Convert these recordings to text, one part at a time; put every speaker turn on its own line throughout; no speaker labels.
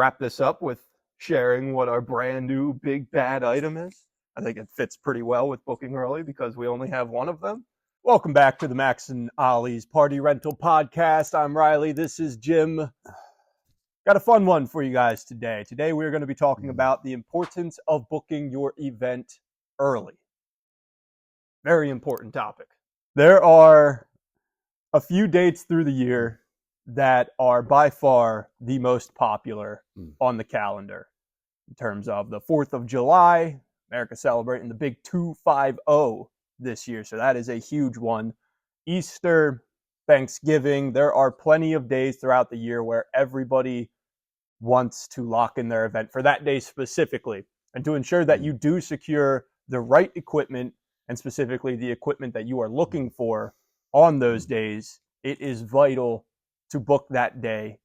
wrap this up with sharing what our brand new big bad item is. I think it fits pretty well with booking early because we only have one of them. Welcome back to the Max and Ollie's Party Rental Podcast. I'm Riley. This is Jim. Got a fun one for you guys today. Today we're going to be talking about the importance of booking your event early. Very important topic. There are a few dates through the year that are by far the most popular on the calendar in terms of the 4th of July, America celebrating the big 250 this year. So that is a huge one. Easter, Thanksgiving, there are plenty of days throughout the year where everybody wants to lock in their event for that day specifically. And to ensure that you do secure the right equipment and specifically the equipment that you are looking for on those days, it is vital to book that day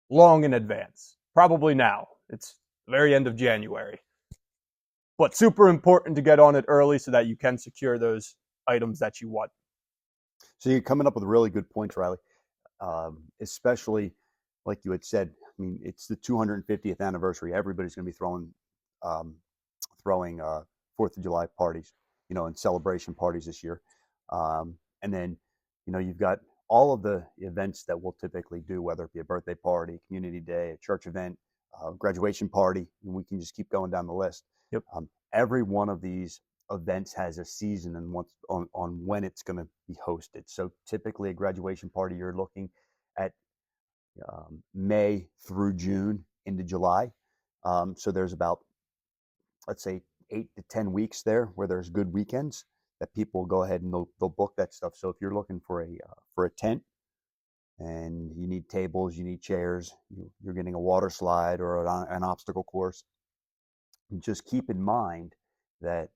long in advance. Probably now. It's the very end of January. But super important to get on it early so that you can secure those items that you want.
So you're coming up with really good points, Riley. Especially like you had said, I mean, it's the 250th anniversary. Everybody's going to be throwing 4th of July parties, and celebration parties this year. And then, you've got all of the events that we'll typically do, whether it be a birthday party, community day, a church event, graduation party, and we can just keep going down the list.
Yep.
Every one of these events has a season and on when it's going to be hosted. So typically a graduation party, you're looking at May through June into July. So there's about, let's say, 8 to 10 weeks there where there's good weekends that people will go ahead and they'll book that stuff. So if you're looking for a tent and you need tables, you need chairs, you're getting a water slide or an obstacle course, just keep in mind that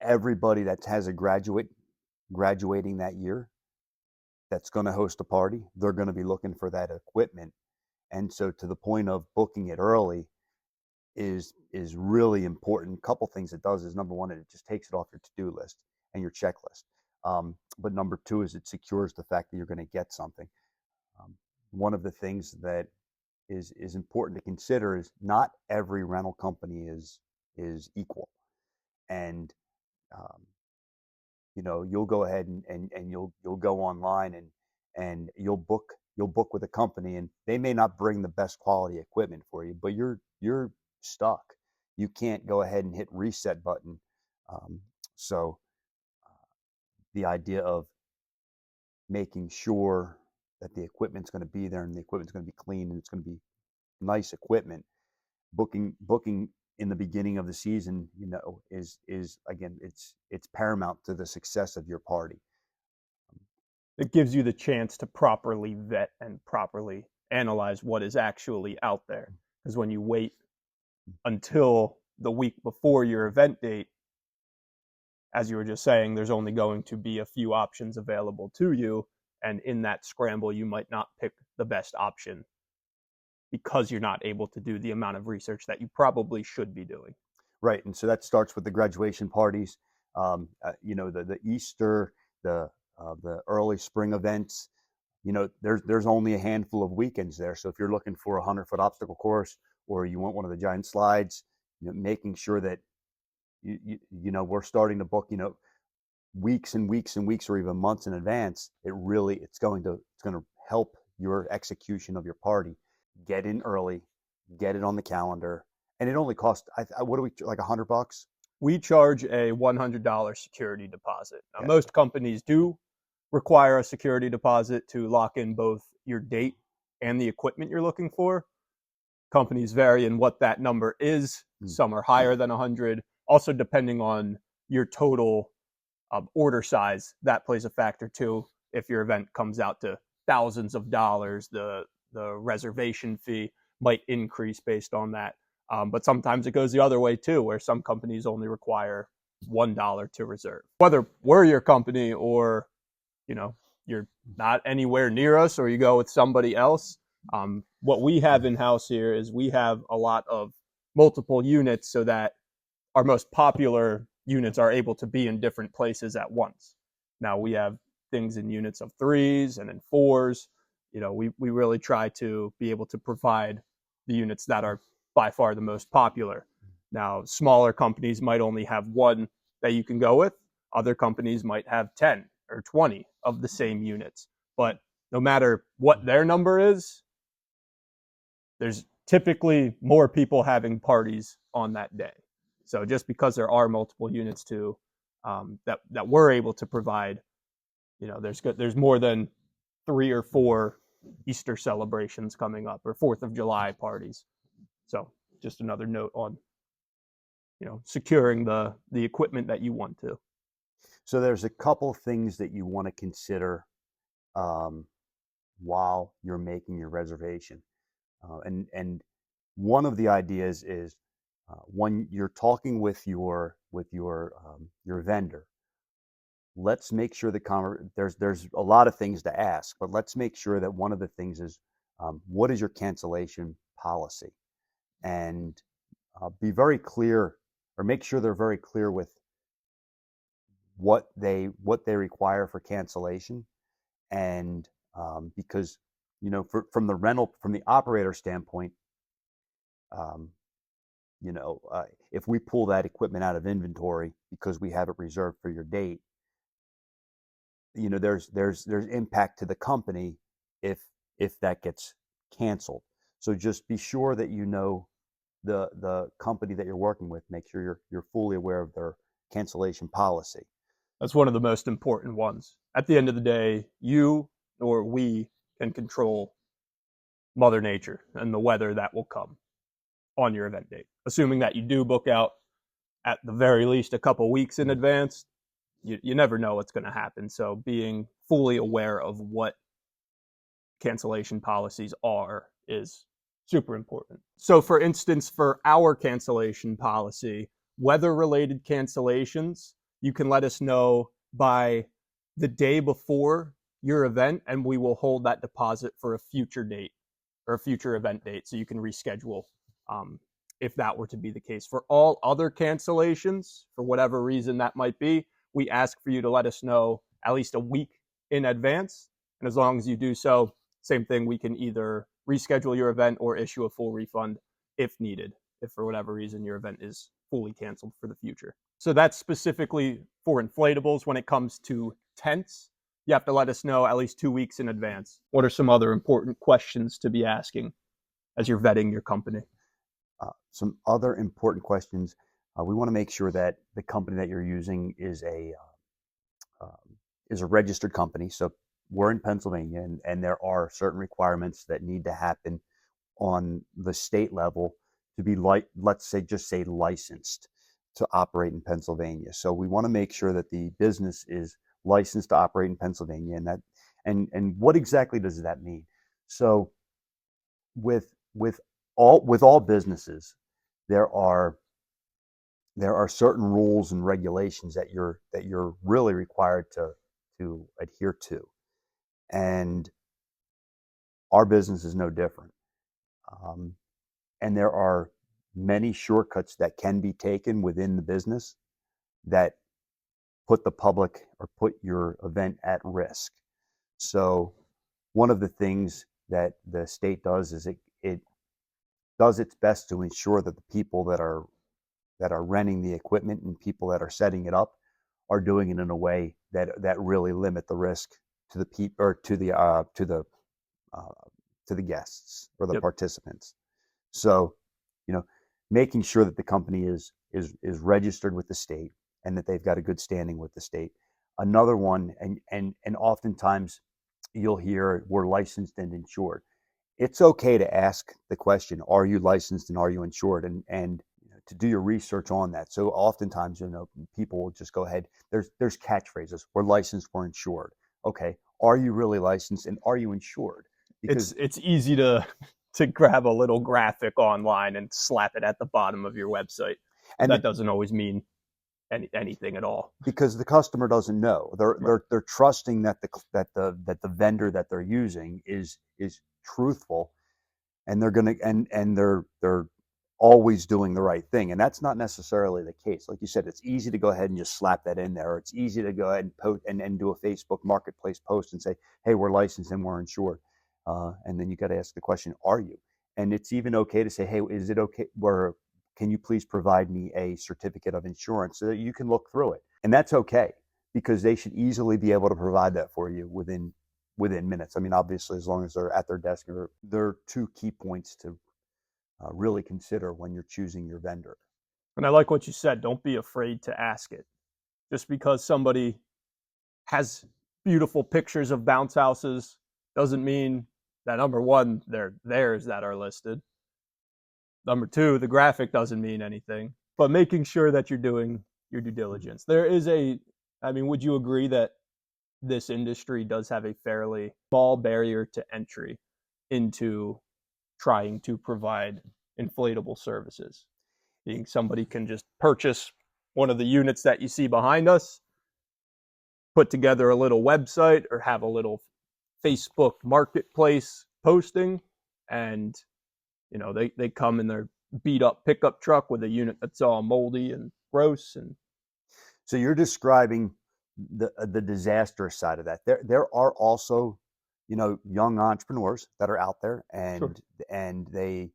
everybody that has a graduating that year that's going to host a party, they're going to be looking for that equipment. And so to the point of booking it early is really important. A couple things it does is, number one, it just takes it off your to-do list and your checklist. But number two is it secures the fact that you're going to get something. One of the things that is important to consider is not every rental company is equal. And you'll go ahead and you'll go online and you'll book with a company, and they may not bring the best quality equipment for you, but you're stuck. You can't go ahead and hit reset button. So the idea of making sure that the equipment's going to be there and the equipment's going to be clean and it's going to be nice equipment, booking in the beginning of the season, is again, it's paramount to the success of your party.
It gives you the chance to properly vet and properly analyze what is actually out there. Because when you wait until the week before your event date, as you were just saying, there's only going to be a few options available to you. And in that scramble, you might not pick the best option because you're not able to do the amount of research that you probably should be doing.
Right. And so that starts with the graduation parties, the Easter, the early spring events. There's only a handful of weekends there. So if you're looking for a 100-foot obstacle course or you want one of the giant slides, making sure that we're starting to book, weeks and weeks and weeks or even months in advance, it's going to help your execution of your party. Get in early, get it on the calendar, and it only costs, what do we, like $100?
We charge a $100 security deposit. Now,
Yeah.
Most companies do require a security deposit to lock in both your date and the equipment you're looking for. Companies vary in what that number is. Some are higher than 100. Also, depending on your total order size, that plays a factor too. If your event comes out to thousands of dollars, the reservation fee might increase based on that. But sometimes it goes the other way too, where some companies only require $1 to reserve. Whether we're your company or, you're not anywhere near us or you go with somebody else, what we have in-house here is we have a lot of multiple units so that our most popular units are able to be in different places at once. Now we have things in units of 3s and in 4s. we really try to be able to provide the units that are by far the most popular. Now, smaller companies might only have one that you can go with. Other companies might have 10 or 20 of the same units. But no matter what their number is, there's typically more people having parties on that day. So just because there are multiple units that we're able to provide, there's more than 3 or 4 Easter celebrations coming up or 4th of July parties. So just another note on securing the equipment that you want to.
So there's a couple things that you want to consider while you're making your reservation, and one of the ideas is when you're talking with your vendor. Let's make sure there's a lot of things to ask, but let's make sure that one of the things is what is your cancellation policy, and be very clear, or make sure they're very clear with what they require for cancellation. And because from the operator standpoint, if we pull that equipment out of inventory because we have it reserved for your date, there's impact to the company if that gets canceled. So just be sure that the company that you're working with. Make sure you're fully aware of their cancellation policy.
That's one of the most important ones. At the end of the day, you or we can control Mother Nature and the weather that will come on your event date. Assuming that you do book out at the very least a couple weeks in advance, you never know what's going to happen. So being fully aware of what cancellation policies are is super important. So for instance, for our cancellation policy, weather-related cancellations, you can let us know by the day before your event, and we will hold that deposit for a future date or a future event date, so you can reschedule if that were to be the case. For all other cancellations, for whatever reason that might be, we ask for you to let us know at least a week in advance. And as long as you do so, same thing, we can either reschedule your event or issue a full refund if needed, if for whatever reason your event is fully canceled for the future. So that's specifically for inflatables. When it comes to tents, you have to let us know at least 2 weeks in advance. What are some other important questions to be asking as you're vetting your company?
Some other important questions. We want to make sure that the company that you're using is a registered company. So we're in Pennsylvania, and there are certain requirements that need to happen on the state level to be let's say licensed to operate in Pennsylvania. So we want to make sure that the business is licensed to operate in Pennsylvania, and what exactly does that mean? So with all businesses, there are certain rules and regulations that you're really required to adhere to, and our business is no different. And there are many shortcuts that can be taken within the business that put the public or put your event at risk. So one of the things that the state does is it does its best to ensure that the people that are renting the equipment and people that are setting it up are doing it in a way that really limit the risk to the people or to the guests or the participants. So, making sure that the company is registered with the state and that they've got a good standing with the state. Another one, and oftentimes you'll hear we're licensed and insured. It's okay to ask the question, are you licensed and are you insured? And to do your research on that. So oftentimes, people will just go ahead. There's catchphrases. We're licensed, we're insured. Okay. Are you really licensed and are you insured?
Because it's easy to grab a little graphic online and slap it at the bottom of your website. And that doesn't always mean anything at all.
Because the customer doesn't know. They're trusting that the vendor that they're using is truthful, and they're always doing the right thing. And that's not necessarily the case. Like you said, it's easy to go ahead and just slap that in there. Or it's easy to go ahead and post and do a Facebook Marketplace post and say, hey, we're licensed and we're insured. And then you got to ask the question, are you? And it's even okay to say, hey, is it okay? Where can you please provide me a certificate of insurance so that you can look through it? And that's okay, because they should easily be able to provide that for you within minutes. I mean, obviously, as long as they're at their desk. There are two key points to really consider when you're choosing your vendor.
And I like what you said. Don't be afraid to ask it. Just because somebody has beautiful pictures of bounce houses doesn't mean that, number one, they're theirs that are listed. Number two, the graphic doesn't mean anything. But making sure that you're doing your due diligence. There is would you agree that this industry does have a fairly small barrier to entry into trying to provide inflatable services? Being somebody can just purchase one of the units that you see behind us, put together a little website or have a little Facebook marketplace posting, and they come in their beat up pickup truck with a unit that's all moldy and gross. And
so you're describing the disastrous side of that. There are also, young entrepreneurs that are out there, and
Sure.
and they're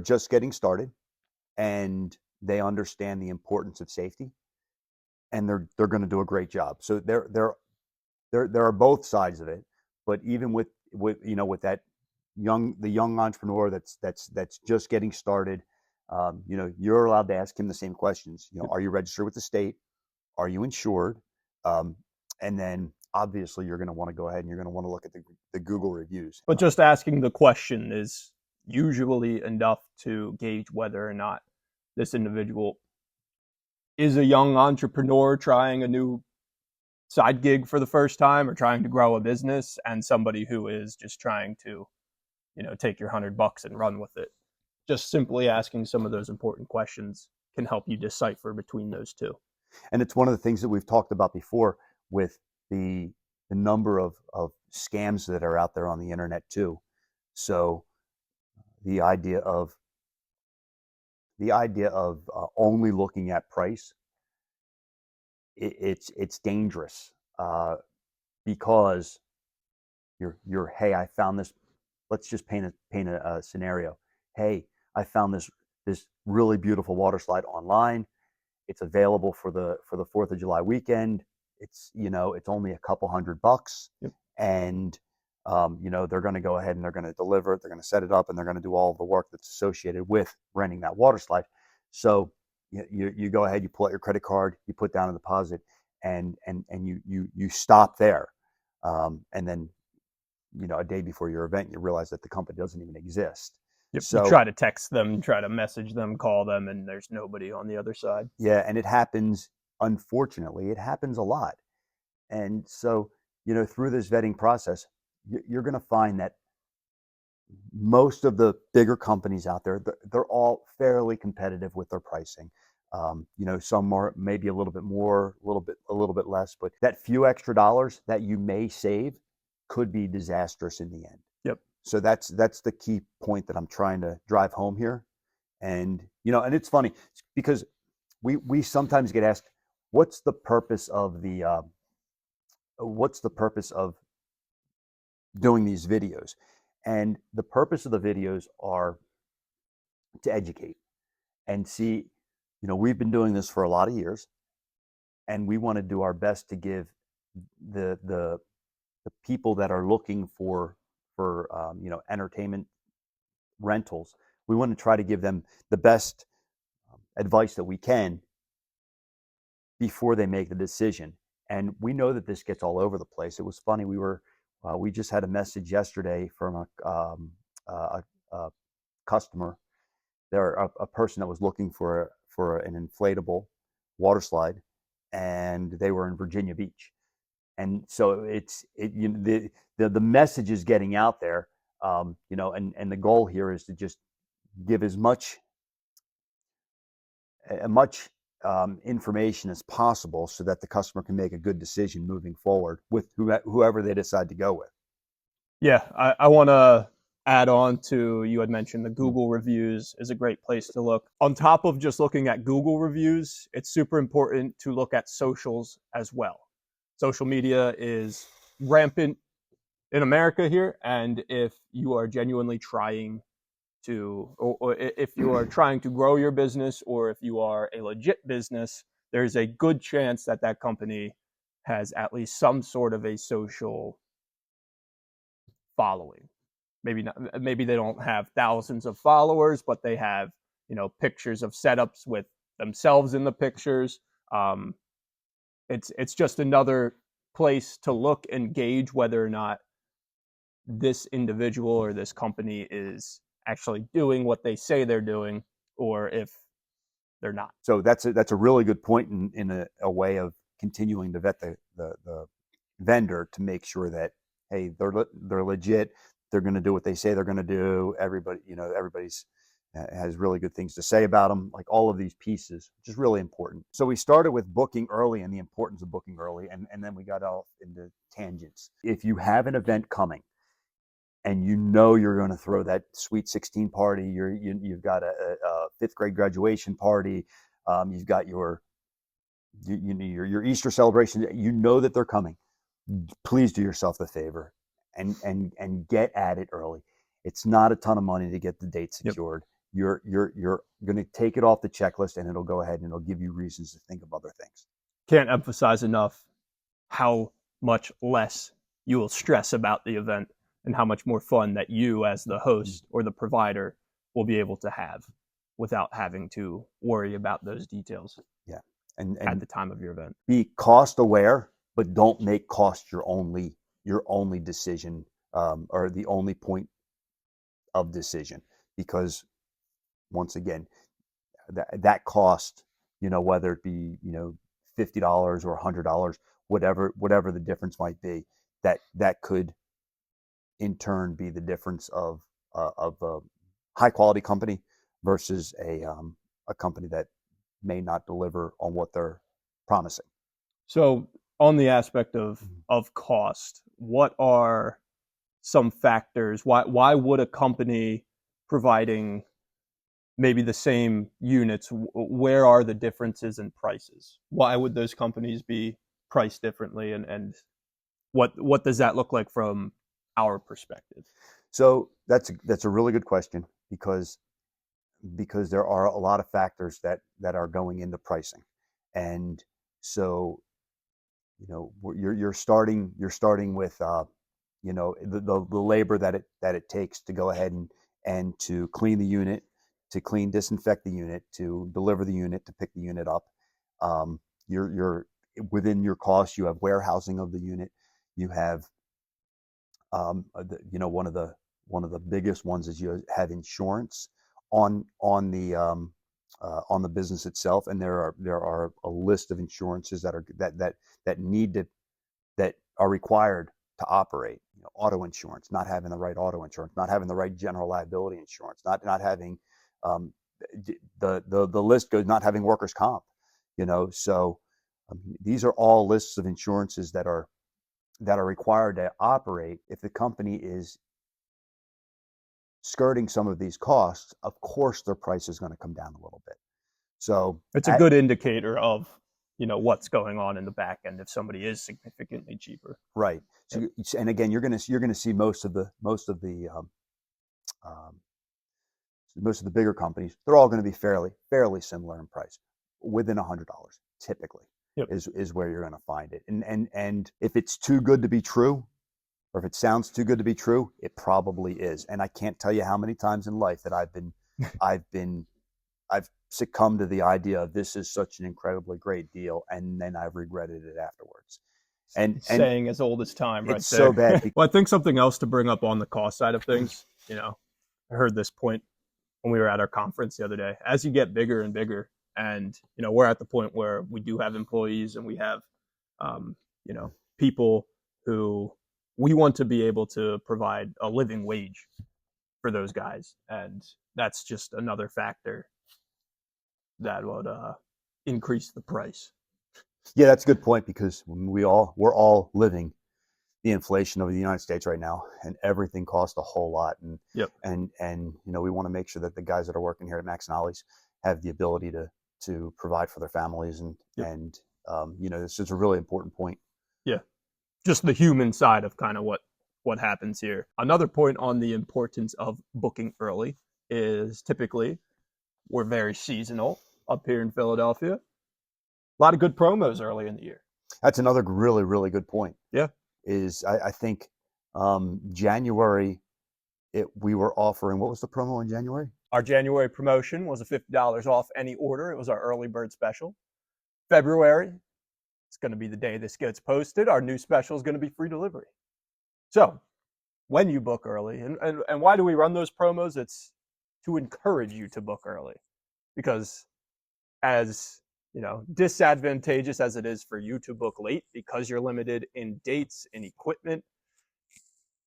just getting started, and they understand the importance of safety, and they're going to do a great job. So there are both sides of it. But even with that the young entrepreneur that's just getting started, you're allowed to ask him the same questions. Are you registered with the state? Are you insured? And then obviously you're going to want to go ahead and you're going to want to look at the Google reviews.
But just asking the question is usually enough to gauge whether or not this individual is a young entrepreneur trying a new side gig for the first time or trying to grow a business, and somebody who is just trying to, take your $100 and run with it. Just simply asking some of those important questions can help you decipher between those two.
And it's one of the things that we've talked about before with the number of scams that are out there on the internet too. So the idea of only looking at price, it's dangerous, because you're hey, I found this. Let's just paint a scenario. Hey, I found this really beautiful water slide online. It's available for the 4th of July weekend. It's it's only a couple $100.
Yep.
And they're going to go ahead and they're going to deliver it. They're going to set it up, and they're going to do all the work that's associated with renting that water slide. So you go ahead, you pull out your credit card, you put down a deposit, and you stop there, and then a day before your event, you realize that the company doesn't even exist.
Yep.
So
you try to text them, try to message them, call them, and there's nobody on the other side.
Yeah, and it happens. Unfortunately, it happens a lot. And so through this vetting process, you're going to find that most of the bigger companies out there, they're all fairly competitive with their pricing. Some are maybe a little bit more, a little bit less, but that few extra dollars that you may save could be disastrous in the end.
Yep.
So that's the key point that I'm trying to drive home here. And and it's funny because we sometimes get asked, what's the purpose of doing these videos? And the purpose of the videos are to educate and see, we've been doing this for a lot of years, and we want to do our best to give the people that are looking for entertainment rentals. We want to try to give them the best advice that we can before they make the decision. And we know that this gets all over the place. It was funny. We just had a message yesterday from a customer. They're a person that was looking for an inflatable water slide, and they were in Virginia Beach. And so the message is getting out there, and the goal here is to just give as much information as possible so that the customer can make a good decision moving forward with whoever they decide to go with.
Yeah, I want to add on to, you had mentioned the Google reviews is a great place to look. On top of just looking at Google reviews, it's super important to look at socials as well. Social media is rampant in America here, and if you are genuinely trying to, or if you are trying to grow your business, or if you are a legit business, there's a good chance that that company has at least some sort of a social following. Maybe not, maybe they don't have thousands of followers, but they have, pictures of setups with themselves in the pictures. Um, it's just another place to look and gauge whether or not this individual or this company is actually doing what they say they're doing, or if they're not.
So that's a really good point in a way of continuing to vet the vendor to make sure that, hey, they're legit. They're going to do what they say they're going to do. Everybody's has really good things to say about them, like all of these pieces, which is really important. So we started with booking early and the importance of booking early, and then we got off into tangents. If you have an event coming and you're going to throw that Sweet 16 party, you've got a fifth grade graduation party, you've got your Easter celebration, that they're coming. Please do yourself the favor and get at it early. It's not a ton of money to get the date secured. Yep. You're going to take it off the checklist, and it'll go ahead and it'll give you reasons to think of other things.
Can't emphasize enough how much less you will stress about the event and how much more fun that you as the host or the provider will be able to have without having to worry about those details.
Yeah.
And at the time of your event.
Be cost aware, but don't make cost your only decision, or the only point of decision, because once again, that cost, whether it be, $50 or $100, whatever the difference might be, that could in turn be the difference of a high quality company versus a company that may not deliver on what they're promising.
So on the aspect of cost, what are some factors? Why would a company providing maybe the same units, where are the differences in prices? Why would those companies be priced differently, and what does that look like from our perspective?
So that's a really good question, because there are a lot of factors that are going into pricing. And so, you're starting with the labor that it takes to go ahead and to clean the unit, to disinfect the unit, to deliver the unit, to pick the unit up. You're within your cost, you have warehousing of the unit, you have one of the biggest ones is you have insurance on the business itself, and there are a list of insurances that are required to operate. Auto insurance, not having the right auto insurance, not having the right general liability insurance, not having the list goes, not having workers' comp. So these are all lists of insurances that are required to operate. If the company is skirting some of these costs, of course their price is going to come down a little bit. So
it's a good indicator of what's going on in the back end if somebody is significantly cheaper.
Right. So, and again, you're going to see most of the bigger companies. They're all going to be fairly similar in price, within $100 typically. Yep. Is where you're going to find it. And if it's too good to be true, or if it sounds too good to be true, it probably is. And I can't tell you how many times in life that I've succumbed to the idea of this is such an incredibly great deal, and then I've regretted it afterwards. And
saying as old as time, right?
It's there. So bad.
Well, I think something else to bring up on the cost side of things, I heard this point when we were at our conference the other day. As you get bigger and bigger, and we're at the point where we do have employees and we have people who we want to be able to provide a living wage for those guys, and that's just another factor that would increase the price.
Yeah, that's a good point, because we're all living the inflation of the United States right now, and everything costs a whole lot. And
yep.
and we want to make sure that the guys that are working here at Max and Ollie's have the ability to provide for their families, and yep. And this is a really important point.
Yeah, just the human side of kind of what happens here. Another point on the importance of booking early is typically we're very seasonal up here in Philadelphia. A lot of good promos early in the year.
That's another really, really good point.
Yeah.
I think January, we were offering, what was the promo in January?
Our January promotion was a $50 off any order. It was our early bird special. February, it's going to be the day this gets posted. Our new special is going to be free delivery. So when you book early, and why do we run those promos? It's to encourage you to book early, because as disadvantageous as it is for you to book late because you're limited in dates and equipment,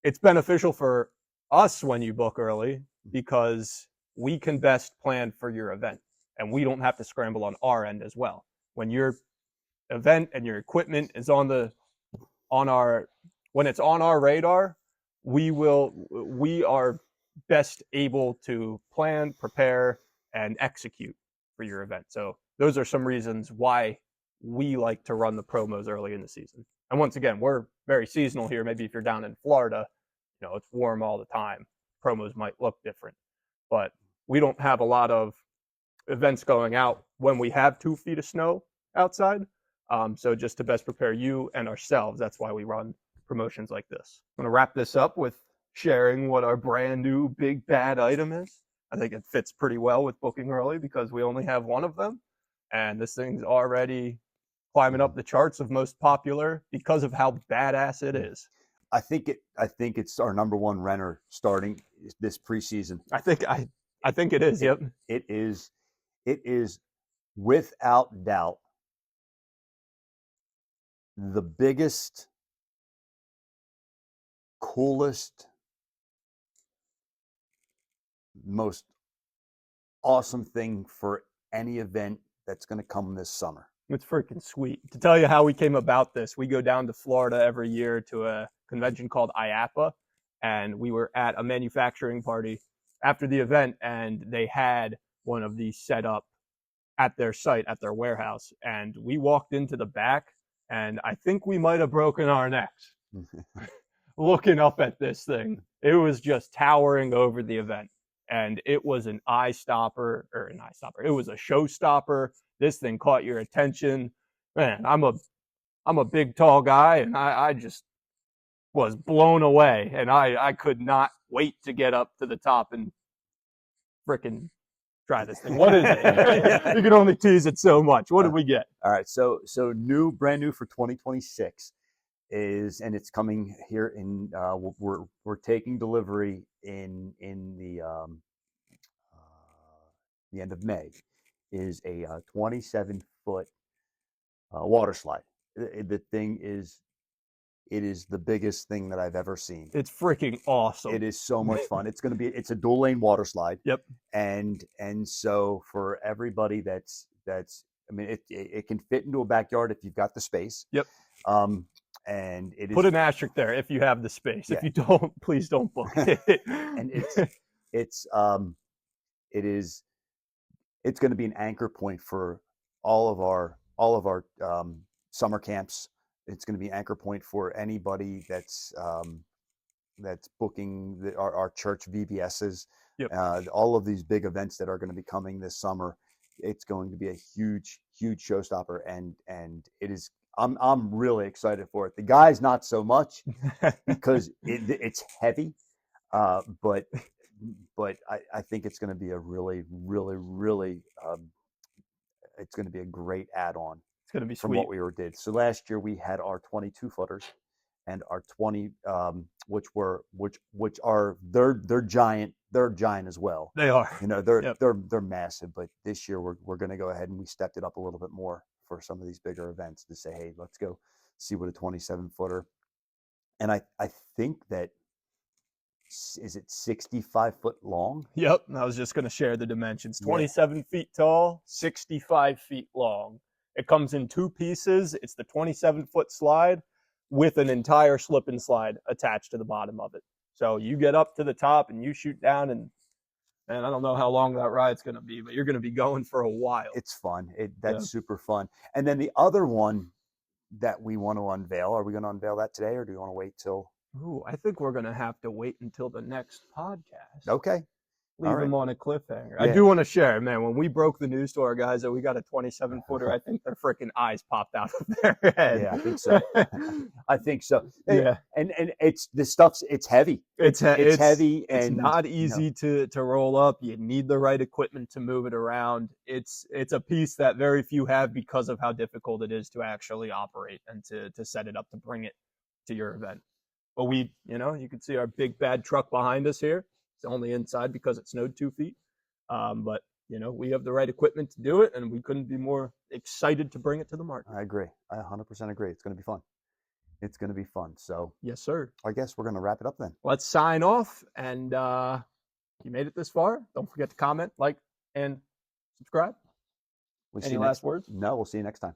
it's beneficial for us when you book early because we can best plan for your event and we don't have to scramble on our end as well. When your event and your equipment is when it's on our radar, we are best able to plan, prepare, and execute for your event. So those are some reasons why we like to run the promos early in the season. And once again, we're very seasonal here. Maybe if you're down in Florida, it's warm all the time. Promos might look different, but we don't have a lot of events going out when we have 2 feet of snow outside. So just to best prepare you and ourselves, that's why we run promotions like this. I'm going to wrap this up with sharing what our brand new big bad item is. I think it fits pretty well with booking early because we only have one of them. And this thing's already climbing up the charts of most popular because of how badass it is.
I think it's our number one renter starting this preseason.
I think it is. Yep.
It is without doubt the biggest, coolest, most awesome thing for any event that's going to come this summer.
It's freaking sweet. To tell you how we came about this, we go down to Florida every year to a convention called IAAPA, and we were at a manufacturing party after the event, and they had one of these set up at their site, at their warehouse, and we walked into the back, and I think we might have broken our necks looking up at this thing. It was just towering over the event. And it was an eye stopper. It was a showstopper. This thing caught your attention. Man, I'm a big, tall guy, and I just was blown away. And I could not wait to get up to the top and frickin' try this thing. What is it? You can only tease it so much. What did we get?
All right, so brand new for 2026 is, and it's coming here in. We're taking delivery in the end of May. Is a 27-foot water slide. The thing is, it is the biggest thing that I've ever seen.
It's freaking awesome.
It is so much fun. It's a dual lane water slide.
Yep.
And so for everybody that's I mean, it can fit into a backyard if you've got the space.
Yep.
And it is,
put an asterisk there if you have the space. Yeah. If you don't, please don't book it.
And it's going to be an anchor point for all of our summer camps. It's going to be an anchor point for anybody that's booking our church VBSs.
Yep.
All of these big events that are going to be coming this summer. It's going to be a huge showstopper, and it is. I'm really excited for it. The guys not so much because it's heavy, but I think it's going to be a really it's going to be a great add-on.
It's going to be
from
sweet.
What we did. So last year we had our 22 footers and our 20, which are they're giant. They're giant as well.
They are.
They're massive. But this year we're going to go ahead and we stepped it up a little bit more for some of these bigger events to say, hey, let's go see what a 27-footer. And I think that. Is it 65 foot long?
Yep. I was just going to share the dimensions. 27 feet tall, 65 feet long. It comes in 2 pieces. It's the 27-foot slide with an entire slip and slide attached to the bottom of it. So you get up to the top and you shoot down, and I don't know how long that ride's going to be, but you're going to be going for a while.
It's fun. That's super fun. And then the other one that we want to unveil. Are we going to unveil that today, or do you want to wait till?
Ooh, I think we're gonna have to wait until the next podcast.
Okay.
Leave
All right.
them on a cliffhanger. I
Yeah.
do want to share, man. When we broke the news to our guys that we got a 27-footer, I think their freaking eyes popped out of their head.
Yeah, I think so. I think so.
Yeah.
And it's the stuff's it's heavy.
It's
heavy
It's
and
not
you know,
easy to roll up. You need the right equipment to move it around. It's a piece that very few have because of how difficult it is to actually operate and to set it up to bring it to your event. But we, you can see our big bad truck behind us here. It's only inside because it snowed 2 feet. But we have the right equipment to do it, and we couldn't be more excited to bring it to the market.
I agree. I 100% agree. It's going to be fun. It's going to be fun. So
Yes, sir.
I guess we're going to wrap it up then.
Let's sign off. And you made it this far, don't forget to comment, like, and subscribe.
We'll
Any last words?
No, we'll see you next time.